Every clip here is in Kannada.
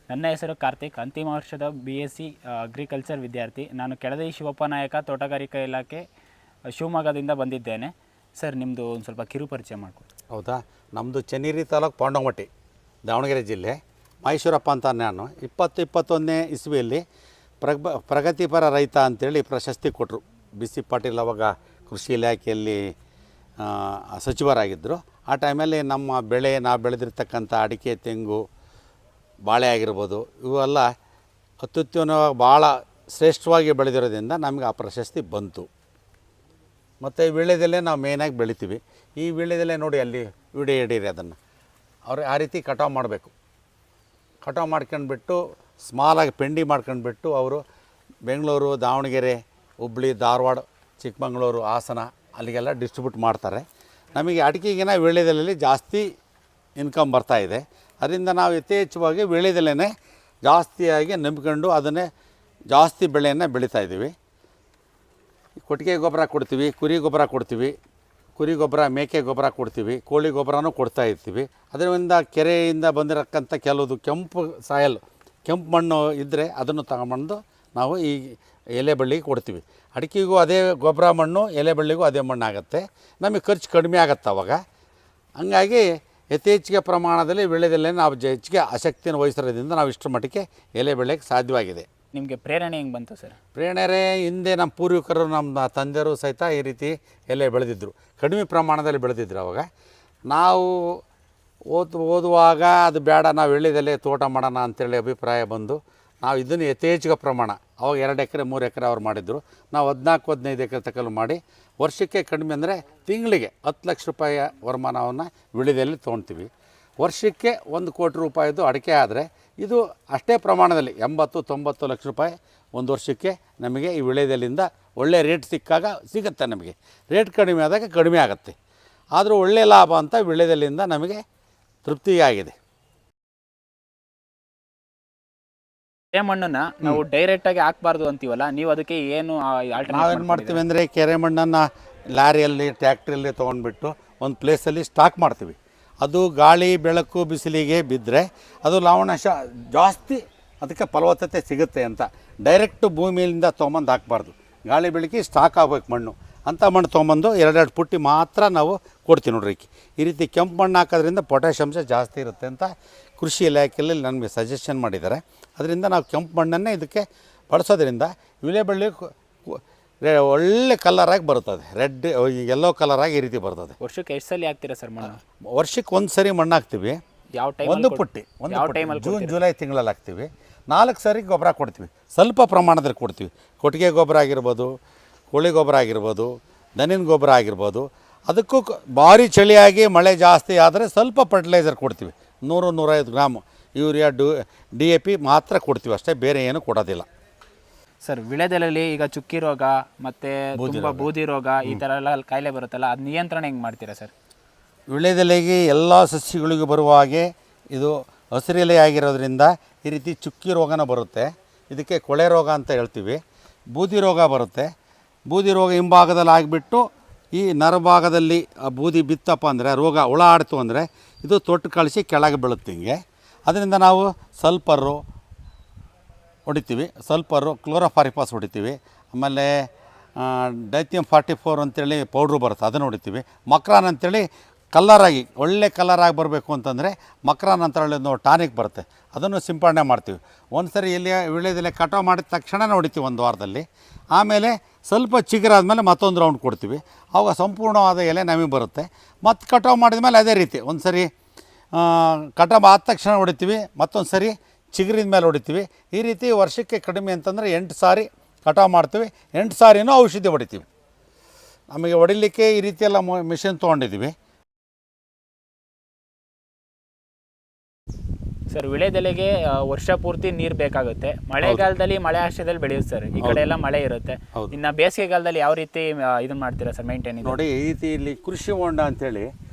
ನನ್ನ ಹೆಸರು ಕಾರ್ತಿಕ್, ಅಂತಿಮ ವರ್ಷದ BSc ಅಗ್ರಿಕಲ್ಚರ್ ವಿದ್ಯಾರ್ಥಿ. ನಾನು ಕೆಳದಿ ಶಿವಪ್ಪ ನಾಯಕ ತೋಟಗಾರಿಕಾ ಇಲಾಖೆ ಶಿವಮೊಗ್ಗದಿಂದ ಬಂದಿದ್ದೇನೆ. ಸರ್, ನಿಮ್ಮದು ಒಂದು ಸ್ವಲ್ಪ ಕಿರು ಪರಿಚಯ ಮಾಡಿಕೊಡಿ. ಹೌದಾ? ನಮ್ಮದು ಚೆನ್ನೀರಿ ತಾಲೂಕು ಪಾಂಡವಮಟ್ಟಿ, ದಾವಣಗೆರೆ ಜಿಲ್ಲೆ. ಮಹೇಶ್ವರಪ್ಪ ಅಂತ ನಾನು 2021ನೇ ಇಸ್ವಿಯಲ್ಲಿ ಪ್ರಗತಿಪರ ರೈತ ಅಂತೇಳಿ ಪ್ರಶಸ್ತಿ ಕೊಟ್ಟರು. BC ಪಾಟೀಲ್ ಅವಾಗ ಕೃಷಿ ಇಲಾಖೆಯಲ್ಲಿ ಸಚಿವರಾಗಿದ್ದರು. ಆ ಟೈಮಲ್ಲಿ ನಮ್ಮ ಬೆಳೆ, ನಾವು ಬೆಳೆದಿರ್ತಕ್ಕಂಥ ಅಡಿಕೆ, ತೆಂಗು, ಬಾಳೆ ಆಗಿರ್ಬೋದು, ಇವೆಲ್ಲ ಅತ್ಯುತ್ತಮವಾಗಿ ಭಾಳ ಶ್ರೇಷ್ಠವಾಗಿ ಬೆಳೆದಿರೋದ್ರಿಂದ ನಮಗೆ ಆ ಪ್ರಶಸ್ತಿ ಬಂತು. ಮತ್ತು ವೀಳ್ಯದೆಲೆ ನಾವು ಮೇಯ್ನಾಗಿ ಬೆಳಿತೀವಿ. ಈ ವೀಳ್ಯದೆಲೆ ನೋಡಿ, ಅಲ್ಲಿ ವಿಡಿಯೋ ಹಿಡೀರಿ ಅದನ್ನು. ಅವ್ರು ಆ ರೀತಿ ಕಟಾವು ಮಾಡಬೇಕು. ಕಟಾವು ಮಾಡ್ಕೊಂಡ್ಬಿಟ್ಟು ಸ್ಮಾಲಾಗಿ ಪೆಂಡಿ ಮಾಡ್ಕೊಂಡ್ಬಿಟ್ಟು ಅವರು ಬೆಂಗಳೂರು, ದಾವಣಗೆರೆ, ಹುಬ್ಬಳ್ಳಿ, ಧಾರವಾಡ, ಚಿಕ್ಕಮಗಳೂರು, ಹಾಸನ ಅಲ್ಲಿಗೆಲ್ಲ ಡಿಸ್ಟ್ರಿಬ್ಯೂಟ್ ಮಾಡ್ತಾರೆ. ನಮಗೆ ಅಡಿಕೆಗಿನ ವೀಳ್ಯದೆಲೆಯಲ್ಲಿ ಜಾಸ್ತಿ ಇನ್ಕಮ್ ಬರ್ತಾಯಿದೆ. ಅದರಿಂದ ನಾವು ಯಥೇಚ್ಛವಾಗಿ ವೀಳ್ಯದೆಲೆನೇ ಜಾಸ್ತಿಯಾಗಿ ನಂಬಿಕೊಂಡು ಅದನ್ನೇ ಜಾಸ್ತಿ ಬೆಳೆಯನ್ನು ಬೆಳೀತಾಯಿದ್ದೀವಿ. ಕೊಟ್ಟಿಗೆ ಗೊಬ್ಬರ ಕೊಡ್ತೀವಿ, ಕುರಿ ಗೊಬ್ಬರ ಕೊಡ್ತೀವಿ, ಕುರಿ ಗೊಬ್ಬರ, ಮೇಕೆ ಗೊಬ್ಬರ ಕೊಡ್ತೀವಿ, ಕೋಳಿ ಗೊಬ್ಬರನೂ ಕೊಡ್ತಾಯಿರ್ತೀವಿ. ಅದರಿಂದ ಕೆರೆಯಿಂದ ಬಂದಿರಕ್ಕಂಥ ಕೆಲವುದು ಕೆಂಪು ಸಾಯಲ್, ಕೆಂಪು ಮಣ್ಣು ಇದ್ದರೆ ಅದನ್ನು ತಗೊಂಬಂದು ನಾವು ಈ ಎಲೆ ಬಳ್ಳಿಗೆ ಕೊಡ್ತೀವಿ. ಅಡಿಕೆಗೂ ಅದೇ ಗೊಬ್ಬರ ಮಣ್ಣು, ಎಲೆ ಬಳ್ಳಿಗೂ ಅದೇ ಮಣ್ಣು ಆಗುತ್ತೆ. ನಮಗೆ ಖರ್ಚು ಕಡಿಮೆ ಆಗುತ್ತೆ ಅವಾಗ. ಹಂಗಾಗಿ ಯಥೇಚ್ಛಿಗೆ ಪ್ರಮಾಣದಲ್ಲಿ ವೀಳ್ಯದೆಲೆ ನಾವು ಹೆಚ್ಚಿಗೆ ಆಸಕ್ತಿಯನ್ನು ವಹಿಸಿರೋದ್ರಿಂದ ನಾವು ಇಷ್ಟರ ಮಟ್ಟಿಗೆ ಎಲೆ ಬೆಳೆಯೋಕ್ಕೆ ಸಾಧ್ಯವಾಗಿದೆ. ನಿಮಗೆ ಪ್ರೇರಣೆ ಹೆಂಗೆ ಬಂತು ಸರ್? ಪ್ರೇರಣೆ ಹಿಂದೆ ನಮ್ಮ ಪೂರ್ವಿಕರು, ನಮ್ಮ ತಂದೆಯರು ಸಹಿತ ಈ ರೀತಿ ಎಲೆ ಬೆಳೆದಿದ್ದರು. ಕಡಿಮೆ ಪ್ರಮಾಣದಲ್ಲಿ ಬೆಳೆದಿದ್ರು. ಅವಾಗ ನಾವು ಓದುವಾಗ ಅದು ಬೇಡ, ನಾವು ವೀಳ್ಯದೆಲೆ ತೋಟ ಮಾಡೋಣ ಅಂಥೇಳಿ ಅಭಿಪ್ರಾಯ ಬಂದು ನಾವು ಇದನ್ನು ಯಥೇಚ್ಛಿಗೆ ಪ್ರಮಾಣ, ಅವಾಗ 2 ಎಕರೆ 3 ಎಕರೆ ಅವ್ರು ಮಾಡಿದ್ರು. ನಾವು 14-15 ಎಕರೆ ತಕಲು ಮಾಡಿ ವರ್ಷಕ್ಕೆ ಕಡಿಮೆ ಅಂದರೆ ತಿಂಗಳಿಗೆ 10 ಲಕ್ಷ ರೂಪಾಯಿಯ ವರಮಾನವನ್ನು ವೀಳ್ಯದೆಲೆ ತೊಗೊಳ್ತೀವಿ. ವರ್ಷಕ್ಕೆ 1 ಕೋಟಿ ರೂಪಾಯಿದು ಅಡಿಕೆ ಆದರೆ ಇದು ಅಷ್ಟೇ ಪ್ರಮಾಣದಲ್ಲಿ 80-90 ಲಕ್ಷ ರೂಪಾಯಿ ಒಂದು ವರ್ಷಕ್ಕೆ ನಮಗೆ ಈ ವೀಳ್ಯದೆಲೆಯಿಂದ ಒಳ್ಳೆಯ ರೇಟ್ ಸಿಗುತ್ತೆ. ನಮಗೆ ರೇಟ್ ಕಡಿಮೆ ಆದಾಗ ಕಡಿಮೆ ಆಗುತ್ತೆ. ಆದರೂ ಒಳ್ಳೆಯ ಲಾಭ ಅಂತ ವೀಳ್ಯದೆಲೆಯಿಂದ ನಮಗೆ ತೃಪ್ತಿಯಾಗಿದೆ. ಕೆರೆ ಮಣ್ಣನ್ನು ನಾವು ಡೈರೆಕ್ಟಾಗಿ ಹಾಕಬಾರ್ದು ಅಂತೀವಲ್ಲ, ನೀವು ಅದಕ್ಕೆ ಏನು ನಾವೇನು ಮಾಡ್ತೀವಿ ಅಂದರೆ, ಕೆರೆ ಮಣ್ಣನ್ನು ಲಾರಿಯಲ್ಲಿ, ಟ್ಯಾಕ್ಟ್ರಿಯಲ್ಲಿ ತೊಗೊಂಡ್ಬಿಟ್ಟು ಒಂದು ಪ್ಲೇಸಲ್ಲಿ ಸ್ಟಾಕ್ ಮಾಡ್ತೀವಿ. ಅದು ಗಾಳಿ, ಬೆಳಕು, ಬಿಸಿಲಿಗೆ ಬಿದ್ದರೆ ಅದು ಲವಣಾಂಶ ಜಾಸ್ತಿ, ಅದಕ್ಕೆ ಫಲವತ್ತತೆ ಸಿಗುತ್ತೆ ಅಂತ. ಡೈರೆಕ್ಟ್ ಭೂಮಿಯಿಂದ ತೊಗೊಂಬಂದು ಹಾಕಬಾರ್ದು. ಗಾಳಿ ಬೆಳಕಿ ಸ್ಟಾಕ್ ಆಗಬೇಕು ಮಣ್ಣು. ಅಂಥ ಮಣ್ಣು ತೊಗೊಂಬಂದು 2 ಪುಟ್ಟಿ ಮಾತ್ರ ನಾವು ಕೊಡ್ತೀವಿ ನೋಡ್ರಿ. ಈ ರೀತಿ ಕೆಂಪು ಮಣ್ಣು ಹಾಕೋದ್ರಿಂದ ಪೊಟ್ಯಾಷ್ ಅಂಶ ಜಾಸ್ತಿ ಇರುತ್ತೆ ಅಂತ ಕೃಷಿ ಇಲಾಖೆಯಲ್ಲಿ ನನಗೆ ಸಜೆಷನ್ ಮಾಡಿದ್ದಾರೆ. ಅದರಿಂದ ನಾವು ಕೆಂಪು ಮಣ್ಣನ್ನೇ ಇದಕ್ಕೆ ಬಳಸೋದ್ರಿಂದ ವೀಳ್ಯ ಬಳ್ಳಿ ಒಳ್ಳೆ ಕಲರಾಗಿ ಬರುತ್ತದೆ. ರೆಡ್, ಯೆಲ್ಲೋ ಕಲರಾಗಿ ಈ ರೀತಿ ಬರ್ತದೆ. ವರ್ಷಕ್ಕೆ ಎಷ್ಟು ಸಲ ಹಾಕ್ತೀರಾ ಸರ್ ಮಣ್ಣು? ವರ್ಷಕ್ಕೆ 1 ಸರಿ ಮಣ್ಣು ಹಾಕ್ತೀವಿ. ಯಾವ ಟೈಮ್? ಒಂದು ಪುಟ್ಟಿ ಜೂನ್ ಜುಲೈ ತಿಂಗಳಲ್ಲಿ ಹಾಕ್ತೀವಿ. 4 ಸರಿ ಗೊಬ್ಬರ ಕೊಡ್ತೀವಿ. ಸ್ವಲ್ಪ ಪ್ರಮಾಣದಲ್ಲಿ ಕೊಡ್ತೀವಿ. ಕೊಟ್ಟಿಗೆ ಗೊಬ್ಬರ ಆಗಿರ್ಬೋದು, ಕೋಳಿ ಗೊಬ್ಬರ ಆಗಿರ್ಬೋದು, ದನಿನ ಗೊಬ್ಬರ ಆಗಿರ್ಬೋದು. ಅದಕ್ಕೂ ಭಾರಿ ಚಳಿಯಾಗಿ ಮಳೆ ಜಾಸ್ತಿ ಆದರೆ ಸ್ವಲ್ಪ ಫರ್ಟಿಲೈಸರ್ ಕೊಡ್ತೀವಿ. 100-150 ಗ್ರಾಮು ಯೂರಿಯಾ, DAP ಮಾತ್ರ ಕೊಡ್ತೀವಿ ಅಷ್ಟೇ, ಬೇರೆ ಏನು ಕೊಡೋದಿಲ್ಲ. ಸರ್, ವೀಳ್ಯದೆಲೆಯಲ್ಲಿ ಈಗ ಚುಕ್ಕಿ ರೋಗ ಮತ್ತು ತುಂಬ ಬೂದಿ ರೋಗ ಈ ಥರ ಎಲ್ಲ ಕಾಯಿಲೆ ಬರುತ್ತಲ್ಲ, ಅದು ನಿಯಂತ್ರಣ ಹೆಂಗೆ ಮಾಡ್ತೀರಾ ಸರ್? ವೀಳ್ಯದೆಲೆಗೆ ಎಲ್ಲ ಸಸ್ಯಗಳಿಗೂ ಬರುವ ಹಾಗೆ ಇದು ಹಸಿರೆಲೆ ಆಗಿರೋದ್ರಿಂದ ಈ ರೀತಿ ಚುಕ್ಕಿ ರೋಗನ ಬರುತ್ತೆ. ಇದಕ್ಕೆ ಕೊಳೆ ರೋಗ ಅಂತ ಹೇಳ್ತೀವಿ. ಬೂದಿ ರೋಗ ಬರುತ್ತೆ. ಬೂದಿ ರೋಗ ಹಿಂಭಾಗದಲ್ಲಿ ಆಗಿಬಿಟ್ಟು ಈ ನರಭಾಗದಲ್ಲಿ ಬೂದಿ ಬಿತ್ತಪ್ಪ ಅಂದರೆ, ರೋಗ ಹುಳ ಆಡ್ತು ಅಂದರೆ ಇದು ತೊಟ್ಟು ಕಳಿಸಿ ಕೆಳಗೆ ಬೀಳುತ್ತೆ ಹಿಂಗೆ. ಅದರಿಂದ ನಾವು ಸಲ್ಫರು ಹೊಡಿತೀವಿ, ಕ್ಲೋರೋಫಾರಿಫಾಸ್ ಹೊಡಿತೀವಿ. ಆಮೇಲೆ ಡೈಥಿಯಂ 44 ಅಂತೇಳಿ ಪೌಡ್ರು ಬರುತ್ತೆ, ಅದನ್ನು ಹೊಡಿತೀವಿ. ಮಕ್ರಾನ್ ಅಂತೇಳಿ ಕಲ್ಲರಾಗಿ, ಒಳ್ಳೆ ಕಲರಾಗಿ ಬರಬೇಕು ಅಂತಂದರೆ ಮಕ್ರಾನ್ ಅಂತೇಳಿ ಒಂದು ಟಾನಿಕ್ ಬರುತ್ತೆ, ಅದನ್ನು ಸಿಂಪಡಣೆ ಮಾಡ್ತೀವಿ. ಒಂದು ಸರಿ ಇಲ್ಲಿ ವೀಳ್ಯದೆಲೆ ಕಟಾವು ಮಾಡಿದ ತಕ್ಷಣ ಹೊಡಿತೀವಿ 1 ವಾರದಲ್ಲಿ. ಆಮೇಲೆ ಸ್ವಲ್ಪ ಚಿಗುರಾದ್ಮೇಲೆ ಮತ್ತೊಂದು ರೌಂಡ್ ಕೊಡ್ತೀವಿ. ಆವಾಗ ಸಂಪೂರ್ಣವಾದ ಎಲೆ ನಮಗೆ ಬರುತ್ತೆ. ಮತ್ತು ಕಟಾವು ಮಾಡಿದ ಮೇಲೆ ಅದೇ ರೀತಿ ಒಂದು ಸರಿ ಕಟಾವು ಆದ ತಕ್ಷಣ ಹೊಡಿತೀವಿ, ಮತ್ತೊಂದು ಸರಿ ಚಿಗುರಿದ ಮೇಲೆ ಹೊಡಿತೀವಿ. ಈ ರೀತಿ ವರ್ಷಕ್ಕೆ ಕಡಿಮೆ ಅಂತಂದರೆ 8 ಸಾರಿ ಕಟಾವು ಮಾಡ್ತೀವಿ. 8 ಸಾರಿನೂ ಔಷಧಿ ಹೊಡಿತೀವಿ. ನಮಗೆ ಹೊಡಿಲಿಕ್ಕೆ ಈ ರೀತಿಯೆಲ್ಲ ಮಿಷಿನ್ ತೊಗೊಂಡಿದ್ದೀವಿ. ಸರ್, ವೀಳ್ಯದೆಲೆಗೆ ವರ್ಷ ಪೂರ್ತಿ ನೀರು ಬೇಕಾಗುತ್ತೆ. ಮಳೆಗಾಲದಲ್ಲಿ ಮಳೆ ಆಶ್ರಯದಲ್ಲಿ ಬೆಳೆಯುತ್ತೆ ಸರ್. ಈ ಕಡೆ ಎಲ್ಲ ಮಳೆ ಇರುತ್ತೆ. ಇನ್ನು ಬೇಸಿಗೆಗಾಲದಲ್ಲಿ ಯಾವ ರೀತಿ ಇದನ್ನು ಮಾಡ್ತೀರಾ ಸರ್ ಮೇಂಟೈನ್? ನೋಡಿ, ಈ ರೀತಿ ಇಲ್ಲಿ ಕೃಷಿ ಹೊಂಡ ಅಂತೇಳಿ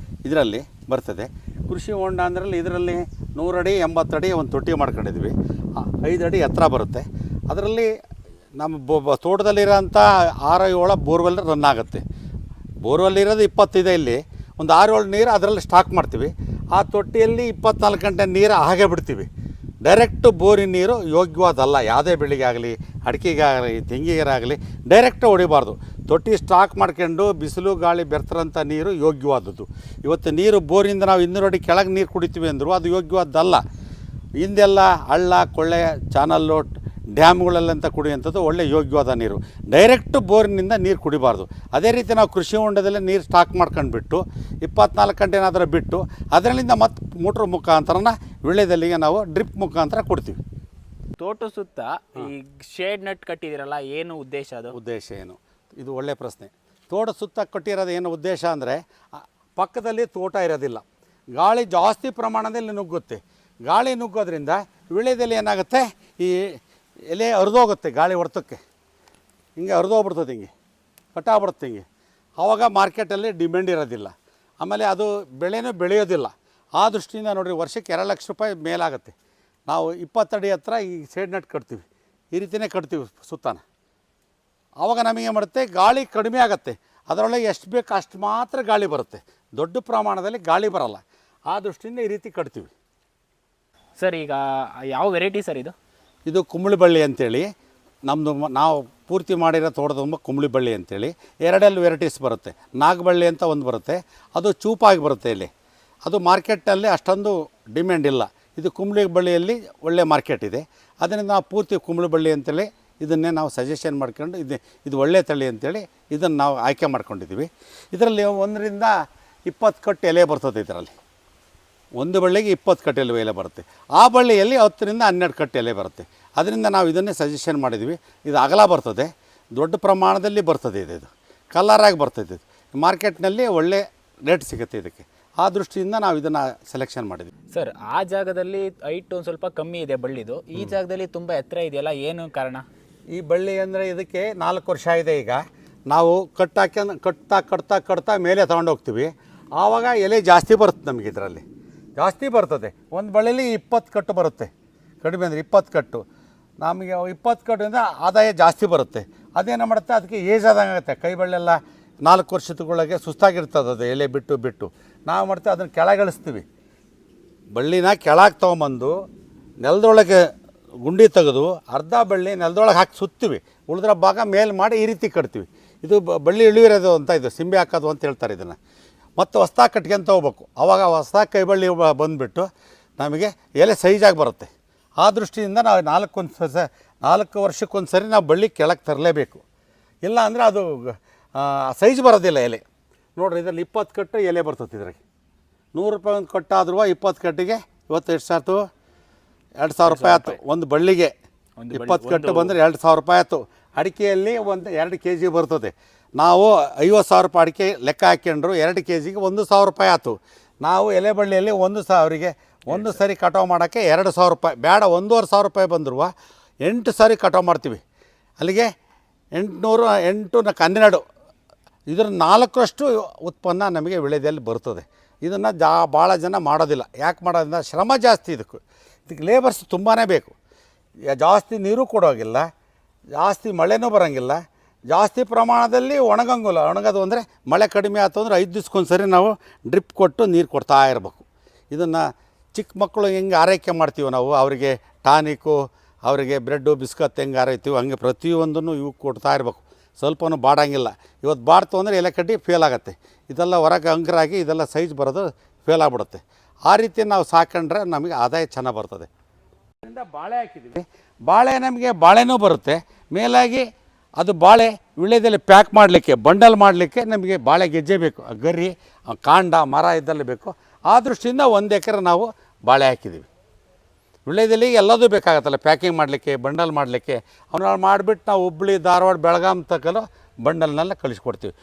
ಇದರಲ್ಲಿ ಬರ್ತದೆ. ಕೃಷಿ ಹೊಂಡ ಅಂದ್ರಲ್ಲಿ ಇದರಲ್ಲಿ 100 ಅಡಿ 80 ಅಡಿ ಒಂದು ತೊಟ್ಟಿ ಮಾಡ್ಕೊಂಡಿದ್ವಿ. 5 ಅಡಿ ಎತ್ತರ ಬರುತ್ತೆ. ಅದರಲ್ಲಿ ನಮ್ಮ ತೋಟದಲ್ಲಿರೋಂಥ 6-7 ಬೋರ್ವೆಲ್ ರನ್ ಆಗುತ್ತೆ. ಬೋರ್ವೆಲ್ ಇರೋದು 25 ಇಲ್ಲಿ, ಒಂದು 6-7 ನೀರು ಅದರಲ್ಲಿ ಸ್ಟಾಕ್ ಮಾಡ್ತೀವಿ. ಆ ತೊಟ್ಟಿಯಲ್ಲಿ 24 ಗಂಟೆ ನೀರು ಹಾಗೆ ಬಿಡ್ತೀವಿ. ಡೈರೆಕ್ಟು ಬೋರಿನ ನೀರು ಯೋಗ್ಯವಾದಲ್ಲ. ಯಾವುದೇ ಬೆಳೆಗೆ ಆಗಲಿ, ಅಡಿಕೆಗಾಗಲಿ, ತೆಂಗಿಗೆರಾಗಲಿ ಡೈರೆಕ್ಟ್ ಹೊಡಿಬಾರ್ದು. ತೊಟ್ಟಿ ಸ್ಟಾಕ್ ಮಾಡ್ಕೊಂಡು ಬಿಸಿಲು ಗಾಳಿ ಬೆರ್ತರಂಥ ನೀರು ಯೋಗ್ಯವಾದದ್ದು. ಇವತ್ತು ನೀರು ಬೋರಿಂದ ನಾವು 200 ಅಡಿ ಕೆಳಗೆ ನೀರು ಕುಡಿತೀವಿ ಅಂದರೂ ಅದು ಯೋಗ್ಯವಾದಲ್ಲ. ಹಿಂದೆಲ್ಲ ಹಳ್ಳ ಕೊಳ್ಳೆ ಚಾನಲ್ಲು ಡ್ಯಾಮ್ಗಳಲ್ಲಂತ ಕುಡಿಯುವಂಥದ್ದು ಒಳ್ಳೆ ಯೋಗ್ಯವಾದ ನೀರು. ಡೈರೆಕ್ಟು ಬೋರಿನಿಂದ ನೀರು ಕುಡಿಬಾರ್ದು. ಅದೇ ರೀತಿ ನಾವು ಕೃಷಿ ಹೊಂಡದಲ್ಲೇ ನೀರು ಸ್ಟಾಕ್ ಮಾಡ್ಕೊಂಡ್ಬಿಟ್ಟು 24 ಗಂಟೆನಾದರೂ ಬಿಟ್ಟು ಅದರಿಂದ ಮತ್ತೆ ಮೋಟ್ರ್ ಮುಖಾಂತರನ ವಿಳ್ಯದಲ್ಲಿಗೆ ನಾವು ಡ್ರಿಪ್ ಮುಖಾಂತರ ಕೊಡ್ತೀವಿ. ತೋಟ ಸುತ್ತ ಈ ಶೇಡ್ ನೆಟ್ ಕಟ್ಟಿದಿರಲ್ಲ, ಏನು ಉದ್ದೇಶ ಅದು? ಉದ್ದೇಶ ಏನು? ಇದು ಒಳ್ಳೆ ಪ್ರಶ್ನೆ. ತೋಟ ಸುತ್ತ ಕಟ್ಟಿರೋದು ಏನು ಉದ್ದೇಶ ಅಂದರೆ, ಪಕ್ಕದಲ್ಲಿ ತೋಟ ಇರೋದಿಲ್ಲ, ಗಾಳಿ ಜಾಸ್ತಿ ಪ್ರಮಾಣದಲ್ಲಿ ನುಗ್ಗುತ್ತೆ. ಗಾಳಿ ನುಗ್ಗೋದ್ರಿಂದ ವಿಳ್ಯದಲ್ಲಿ ಏನಾಗುತ್ತೆ, ಈ ಎಲೆ ಹರಿದೋಗುತ್ತೆ ಗಾಳಿ ಹೊಡೆತಕ್ಕೆ, ಹಿಂಗೆ ಹರಿದೋಗ್ಬಿಡ್ತದೆ, ಹಿಂಗೆ ಕಟ್ಟಾಗ್ಬಿಡುತ್ತೆ ಹಿಂಗೆ. ಆವಾಗ ಮಾರ್ಕೆಟಲ್ಲಿ ಡಿಮ್ಯಾಂಡ್ ಇರೋದಿಲ್ಲ, ಆಮೇಲೆ ಅದು ಬೆಳೆನೂ ಬೆಳೆಯೋದಿಲ್ಲ. ಆ ದೃಷ್ಟಿಯಿಂದ ನೋಡಿರಿ, ವರ್ಷಕ್ಕೆ 2 ಲಕ್ಷ ರೂಪಾಯಿ ಮೇಲಾಗುತ್ತೆ. ನಾವು 20 ಅಡಿ ಹತ್ರ ಈ ಶೇಡ್ ನೆಟ್ ಕಟ್ತೀವಿ, ಈ ರೀತಿಯೇ ಕಟ್ತೀವಿ ಸುತ್ತಾನ. ಆವಾಗ ನಮಗೆ ಮಾಡುತ್ತೆ, ಗಾಳಿ ಕಡಿಮೆ ಆಗುತ್ತೆ, ಅದರೊಳಗೆ ಎಷ್ಟು ಬೇಕು ಅಷ್ಟು ಮಾತ್ರ ಗಾಳಿ ಬರುತ್ತೆ, ದೊಡ್ಡ ಪ್ರಮಾಣದಲ್ಲಿ ಗಾಳಿ ಬರಲ್ಲ. ಆ ದೃಷ್ಟಿಯಿಂದ ಈ ರೀತಿ ಕಟ್ತೀವಿ. ಸರ್, ಈಗ ಯಾವ ವೆರೈಟಿ ಸರ್ ಇದು? ಇದು ಕುಂಬಳಿ ಬಳ್ಳಿ ಅಂತೇಳಿ, ನಮ್ಮದು ನಾವು ಪೂರ್ತಿ ಮಾಡಿರೋ ತೋಟದ ತುಂಬ ಕುಂಬಳಿ ಬಳ್ಳಿ ಅಂತೇಳಿ 2 ವೆರೈಟೀಸ್ ಬರುತ್ತೆ. ನಾಗಬಳ್ಳಿ ಅಂತ ಒಂದು ಬರುತ್ತೆ, ಅದು ಚೂಪಾಗಿ ಬರುತ್ತೆ ಇಲ್ಲಿ, ಅದು ಮಾರ್ಕೆಟಲ್ಲಿ ಅಷ್ಟೊಂದು ಡಿಮ್ಯಾಂಡ್ ಇಲ್ಲ. ಇದು ಕುಂಬಳಿ ಬಳ್ಳಿಯಲ್ಲಿ ಒಳ್ಳೆ ಮಾರ್ಕೆಟ್ ಇದೆ, ಅದರಿಂದ ನಾವು ಪೂರ್ತಿ ಕುಂಬಳಿ ಬಳ್ಳಿ ಅಂತೇಳಿ ಇದನ್ನೇ ನಾವು ಸಜೆಷನ್ ಮಾಡ್ಕೊಂಡು ಇದು ಒಳ್ಳೆ ತಳಿ ಅಂತೇಳಿ ಇದನ್ನು ನಾವು ಆಯ್ಕೆ ಮಾಡ್ಕೊಂಡಿದ್ದೀವಿ. ಇದರಲ್ಲಿ 1 ರಿಂದ 20 ಕಟ್ಟು ಎಲೆ ಬರ್ತದೆ. ಇದರಲ್ಲಿ ಒಂದು ಬಳ್ಳಿಗೆ 20 ಕಟ್ಟು ಎಲೆ ಬರುತ್ತೆ. ಆ ಬಳ್ಳಿಯಲ್ಲಿ 10 ರಿಂದ 12 ಕಟ್ಟು ಎಲೆ ಬರುತ್ತೆ. ಅದರಿಂದ ನಾವು ಇದನ್ನೇ ಸಜೆಷನ್ ಮಾಡಿದ್ವಿ. ಇದು ಅಗಲ ಬರ್ತದೆ, ದೊಡ್ಡ ಪ್ರಮಾಣದಲ್ಲಿ ಬರ್ತದೆ, ಇದು ಕಲರಾಗಿ ಬರ್ತದೆ. ಇದು ಮಾರ್ಕೆಟ್ನಲ್ಲಿ ಒಳ್ಳೆ ರೇಟ್ ಸಿಗುತ್ತೆ ಇದಕ್ಕೆ. ಆ ದೃಷ್ಟಿಯಿಂದ ನಾವು ಇದನ್ನು ಸೆಲೆಕ್ಷನ್ ಮಾಡಿದ್ವಿ. ಸರ್, ಆ ಜಾಗದಲ್ಲಿ ಹೈಟ್ ಒಂದು ಸ್ವಲ್ಪ ಕಮ್ಮಿ ಇದೆ ಬಳ್ಳಿದು, ಈ ಜಾಗದಲ್ಲಿ ತುಂಬ ಎತ್ತರ ಇದೆಯಲ್ಲ, ಏನು ಕಾರಣ? ಈ ಬಳ್ಳಿ ಅಂದರೆ ಇದಕ್ಕೆ 4 ವರ್ಷ ಇದೆ. ಈಗ ನಾವು ಕಟ್ತಾ ಮೇಲೆ ತೊಗೊಂಡೋಗ್ತೀವಿ, ಆವಾಗ ಎಲೆ ಜಾಸ್ತಿ ಬರುತ್ತೆ ನಮಗೆ. ಇದರಲ್ಲಿ ಜಾಸ್ತಿ ಬರ್ತದೆ. ಒಂದು ಬಳ್ಳಿಲಿ 20 ಕಟ್ಟು ಬರುತ್ತೆ, ಕಡಿಮೆ ಅಂದರೆ 20 ಕಟ್ಟು. ನಮಗೆ 20 ಕಟ್ಟಿಂದ ಆದಾಯ ಜಾಸ್ತಿ ಬರುತ್ತೆ. ಅದೇನು ಮಾಡುತ್ತೆ, ಅದಕ್ಕೆ ಏಜ್ ಆದಂಗೆ ಆಗುತ್ತೆ. ಕೈ ಬಳ್ಳೆಲ್ಲ 4 ವರ್ಷದೊಳಗೆ ಸುಸ್ತಾಗಿರ್ತದೆ, ಅದು ಎಲೆ ಬಿಟ್ಟು ನಾವು ಮಾಡ್ತೀವಿ, ಅದನ್ನು ಕೆಳಗಿಳಿಸ್ತೀವಿ. ಬಳ್ಳಿನ ಕೆಳಗೆ ತೊಗೊಂಬಂದು ನೆಲದೊಳಗೆ ಗುಂಡಿ ತೆಗೆದು ಅರ್ಧ ಬಳ್ಳಿ ನೆಲದೊಳಗೆ ಹಾಕಿ ಸುತ್ತೀವಿ, ಉಳಿದ್ರ ಭಾಗ ಮೇಲೆ ಮಾಡಿ ಈ ರೀತಿ ಕಟ್ತೀವಿ. ಇದು ಬಳ್ಳಿ ಇಳಿಯೋದು ಅಂತ, ಇದು ಸಿಂಬೆ ಹಾಕೋದು ಅಂತ ಹೇಳ್ತಾರೆ ಇದನ್ನು. ಮತ್ತು ಹೊಸ್ದಾಗಿ ಕಟ್ಕೊಂತ ಹೋಗ್ಬೇಕು, ಆವಾಗ ಹೊಸ್ದಾಗಿ ಕೈ ಬಳ್ಳಿ ಬಂದುಬಿಟ್ಟು ನಮಗೆ ಎಲೆ ಸೈಜಾಗಿ ಬರುತ್ತೆ. ಆ ದೃಷ್ಟಿಯಿಂದ ನಾವು 4 ವರ್ಷಕ್ಕೊಂದು ಸರಿ ನಾವು ಬಳ್ಳಿ ಕೆಳಗೆ ತರಲೇಬೇಕು. ಇಲ್ಲ ಅಂದರೆ ಅದು ಸೈಜ್ ಬರೋದಿಲ್ಲ ಎಲೆ. ನೋಡಿರಿ, ಇದರಲ್ಲಿ 20 ಕಟ್ಟು ಎಲೆ ಬರ್ತದೆ. ಇದ್ರಾಗೆ 100 ರೂಪಾಯಿ ಒಂದು ಕಟ್ಟಾದ್ರೂ 20 ಕಟ್ಟಿಗೆ ಇವತ್ತು ಎಷ್ಟು ಆಯ್ತು? 2000 ರೂಪಾಯಿ ಆಯ್ತು ಒಂದು ಬಳ್ಳಿಗೆ. 20 ಕಟ್ಟು ಬಂದರೆ 2000 ರೂಪಾಯಿ ಆಯ್ತು. ಅಡಿಕೆಯಲ್ಲಿ ಒಂದು 2 kg ಬರ್ತದೆ. ನಾವು 50,000 ರೂಪಾಯಿ ಅಡಿಕೆ ಲೆಕ್ಕ ಹಾಕ್ಕೊಂಡ್ರು 2 kgಗೆ 1,000 ರೂಪಾಯಿ ಆಯ್ತು. ನಾವು ಎಲೆ ಬಳ್ಳಿಯಲ್ಲಿ 1,000ಗೆ ಒಂದು ಸರಿ ಕಟಾವು ಮಾಡೋಕ್ಕೆ 2,000 ರೂಪಾಯಿ ಬೇಡ, 1,500 ರೂಪಾಯಿ ಬಂದರೂ 8 ಸಾರಿ ಕಟಾವು ಮಾಡ್ತೀವಿ. ಅಲ್ಲಿಗೆ 800 8 12 ಇದರ 4ರಷ್ಟು ಉತ್ಪನ್ನ ನಮಗೆ ವಿಳ್ಯದಲ್ಲಿ ಬರ್ತದೆ. ಇದನ್ನು ಭಾಳ ಜನ ಮಾಡೋದಿಲ್ಲ. ಯಾಕೆ ಮಾಡೋದ್ರಿಂದ ಶ್ರಮ ಜಾಸ್ತಿ. ಇದಕ್ಕೆ ಲೇಬರ್ಸ್ ತುಂಬಾ ಬೇಕು. ಜಾಸ್ತಿ ನೀರು ಕೊಡೋಗಿಲ್ಲ, ಜಾಸ್ತಿ ಮಳೆನೂ ಬರೋಂಗಿಲ್ಲ, ಜಾಸ್ತಿ ಪ್ರಮಾಣದಲ್ಲಿ ಒಣಗೋದು ಅಂದರೆ ಮಳೆ ಕಡಿಮೆ ಆಯ್ತು ಅಂದರೆ 5 ದಿವ್ಸಕ್ಕೊಂದು ಸರಿ ನಾವು ಡ್ರಿಪ್ ಕೊಟ್ಟು ನೀರು ಕೊಡ್ತಾ ಇರಬೇಕು. ಇದನ್ನು ಚಿಕ್ಕ ಮಕ್ಕಳು ಹೆಂಗೆ ಆರೈಕೆ ಮಾಡ್ತೀವಿ ನಾವು, ಅವರಿಗೆ ಟಾನಿಕು, ಅವರಿಗೆ ಬ್ರೆಡ್ಡು ಬಿಸ್ಕತ್ ಹೆಂಗೆ ಆರೈತೀವಿ ಹಂಗೆ ಪ್ರತಿಯೊಂದನ್ನು ಇವು ಕೊಡ್ತಾ ಇರಬೇಕು. ಸ್ವಲ್ಪನೂ ಬಾಡಂಗಿಲ್ಲ. ಇವತ್ತು ಬಾಡ್ತು ಅಂದರೆ ಎಲೆ ಕಡ್ಡಿ ಫೇಲ್ ಆಗುತ್ತೆ. ಇದೆಲ್ಲ ಹೊರಗೆ ಅಂಕರಾಗಿ ಇದೆಲ್ಲ ಸೈಜ್ ಬರೋದು ಫೇಲ್ ಆಗಿಬಿಡುತ್ತೆ. ಆ ರೀತಿ ನಾವು ಸಾಕೊಂಡ್ರೆ ನಮಗೆ ಆದಾಯ ಚೆನ್ನಾಗಿ ಬರ್ತದೆ. ಅದರಿಂದ ಬಾಳೆ ಹಾಕಿದ್ದೀವಿ. ಬಾಳೆ ನಮಗೆ ಬಾಳೆನೂ ಬರುತ್ತೆ. ಮೇಲಾಗಿ ಅದು ಬಾಳೆ ವಿಳ್ಯದಲ್ಲಿ ಪ್ಯಾಕ್ ಮಾಡಲಿಕ್ಕೆ, ಬಂಡಲ್ ಮಾಡಲಿಕ್ಕೆ ನಮಗೆ ಬಾಳೆ ಗೆಜ್ಜೆ ಬೇಕು. ಗರಿ, ಕಾಂಡ, ಮರ ಇದ್ದಲ್ಲಿ ಬೇಕು. ಆ ದೃಷ್ಟಿಯಿಂದ 1 ಎಕರೆ ನಾವು ಬಾಳೆ ಹಾಕಿದ್ದೀವಿ. ವಿಳ್ಯದಲ್ಲಿ ಎಲ್ಲದೂ ಬೇಕಾಗತ್ತಲ್ಲ, ಪ್ಯಾಕಿಂಗ್ ಮಾಡಲಿಕ್ಕೆ, ಬಂಡಲ್ ಮಾಡಲಿಕ್ಕೆ. ಅವನ್ನ ಮಾಡಿಬಿಟ್ಟು ನಾವು ಹುಬ್ಳಿ, ಧಾರವಾಡ, ಬೆಳಗಾಂ ತಕ್ಕಲು ಬಂಡಲ್ನೆಲ್ಲ ಕಳಿಸ್ಕೊಡ್ತೀವಿ.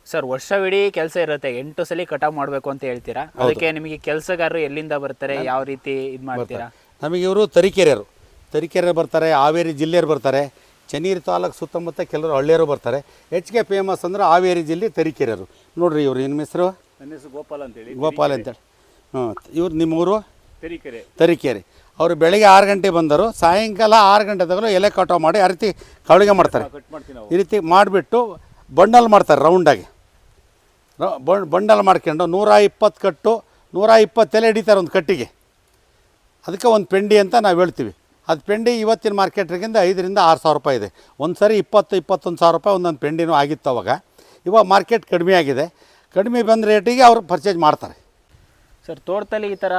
ಸರ್, ವರ್ಷವಿಡೀ ಕೆಲಸ ಇರುತ್ತೆ, 8 ಸಲ ಕಟಾವು ಮಾಡಬೇಕು ಅಂತ ಹೇಳ್ತೀರಾ. ಅದಕ್ಕೆ ನಿಮಗೆ ಕೆಲಸಗಾರರು ಎಲ್ಲಿಂದ ಬರ್ತಾರೆ, ಯಾವ ರೀತಿ ಇದು ಮಾಡ್ತೀರಾ? ನಮಗೆ ಇವರು ತರೀಕೆರೆಯರು ಬರ್ತಾರೆ, ಹಾವೇರಿ ಜಿಲ್ಲೆಯರು ಬರ್ತಾರೆ, ಚನ್ನೀರು ತಾಲೂಕು ಸುತ್ತಮುತ್ತ ಕೆಲವರು ಹಳ್ಳಿಯರು ಬರ್ತಾರೆ. ಹೆಚ್ಚಿಗೆ ಫೇಮಸ್ ಅಂದರೆ ಹಾವೇರಿ ಜಿಲ್ಲೆ ತರೀಕೆರೆಯರು. ನೋಡಿರಿ, ಇವರು ನಿಮ್ಮ ಹೆಸರು? ನನ್ನ ಹೆಸರು ಗೋಪಾಲ್ ಅಂತೇಳಿ. ಗೋಪಾಲ್ ಅಂತೇಳಿ. ಇವ್ರು ನಿಮ್ಮೂರು? ತರೀಕೆರೆ. ಅವರು ಬೆಳಗ್ಗೆ 6 ಗಂಟೆ ಬಂದರು, ಸಾಯಂಕಾಲ 6 ಗಂಟೆ ತಗಲು ಎಲೆ ಕಟಾವು ಮಾಡಿ ಆ ರೀತಿ ಕವಳಿಗೆ ಮಾಡ್ತಾರೆ. ಈ ರೀತಿ ಮಾಡಿಬಿಟ್ಟು ಬಂಡಲ್ ಮಾಡ್ತಾರೆ ರೌಂಡಾಗಿ. ಬಂಡಲ್ ಮಾಡ್ಕೊಂಡು 120 ಕಟ್ಟು 120 ಎಲೆ ಹಿಡಿತಾರೆ ಒಂದು ಕಟ್ಟಿಗೆ. ಅದಕ್ಕೆ ಒಂದು ಪೆಂಡಿ ಅಂತ ನಾವು ಹೇಳ್ತೀವಿ. ಅದು ಪೆಂಡಿ ಇವತ್ತಿನ ಮಾರ್ಕೆಟ್ರಿಗಿಂತ 5,000 to 6,000 ರೂಪಾಯಿ ಇದೆ. ಒಂದು ಸರಿ 20-21 ಸಾವಿರ ರೂಪಾಯಿ ಒಂದೊಂದು ಪೆಂಡಿನೂ ಆಗಿತ್ತು ಅವಾಗ. ಇವಾಗ ಮಾರ್ಕೆಟ್ ಕಡಿಮೆ ಆಗಿದೆ. ಕಡಿಮೆ ಬಂದ ರೇಟಿಗೆ ಅವರು ಪರ್ಚೇಸ್ ಮಾಡ್ತಾರೆ. ಸರ್ ತೋಟದಲ್ಲಿ ಈ ಥರ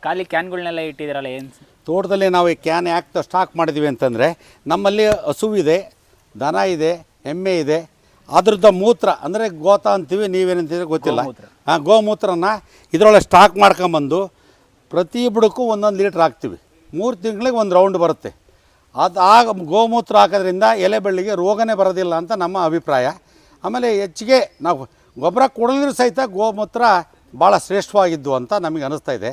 ಖಾಲಿ ಕ್ಯಾನ್ಗಳನ್ನೆಲ್ಲ ಇಟ್ಟಿದ್ದೀರಲ್ಲ, ಏನು? ತೋಟದಲ್ಲಿ ನಾವು ಈ ಕ್ಯಾನ್ ಯಾಕೆ ಸ್ಟಾಕ್ ಮಾಡಿದ್ವಿ ಅಂತಂದರೆ, ನಮ್ಮಲ್ಲಿ ಹಸುವಿದೆ, ದನ ಇದೆ, ಎಮ್ಮೆ ಇದೆ. ಅದ್ರದ್ದು ಮೂತ್ರ ಅಂದರೆ ಗೋತ ಅಂತೀವಿ, ನೀವೇನಂತೀವಿ ಗೊತ್ತಿಲ್ಲ. ಗೋಮೂತ್ರನ ಇದರೊಳಗೆ ಸ್ಟಾಕ್ ಮಾಡ್ಕೊಂಬಂದು ಪ್ರತಿ ಬುಡಕ್ಕೂ 1 ಲೀಟ್ರ್ ಹಾಕ್ತೀವಿ. 3 ತಿಂಗಳಿಗೆ ಒಂದು ರೌಂಡ್ ಬರುತ್ತೆ. ಅದು ಆಗ ಗೋಮೂತ್ರ ಹಾಕೋದ್ರಿಂದ ಎಲೆ ಬಳ್ಳಿಗೆ ರೋಗನೇ ಬರೋದಿಲ್ಲ ಅಂತ ನಮ್ಮ ಅಭಿಪ್ರಾಯ. ಆಮೇಲೆ ಹೆಚ್ಚಿಗೆ ನಾವು ಗೊಬ್ಬರ ಕೊಡಲಿದ್ರು ಸಹಿತ ಗೋಮೂತ್ರ ಭಾಳ ಶ್ರೇಷ್ಠವಾಗಿದ್ದು ಅಂತ ನಮಗೆ ಅನ್ನಿಸ್ತಾ ಇದೆ.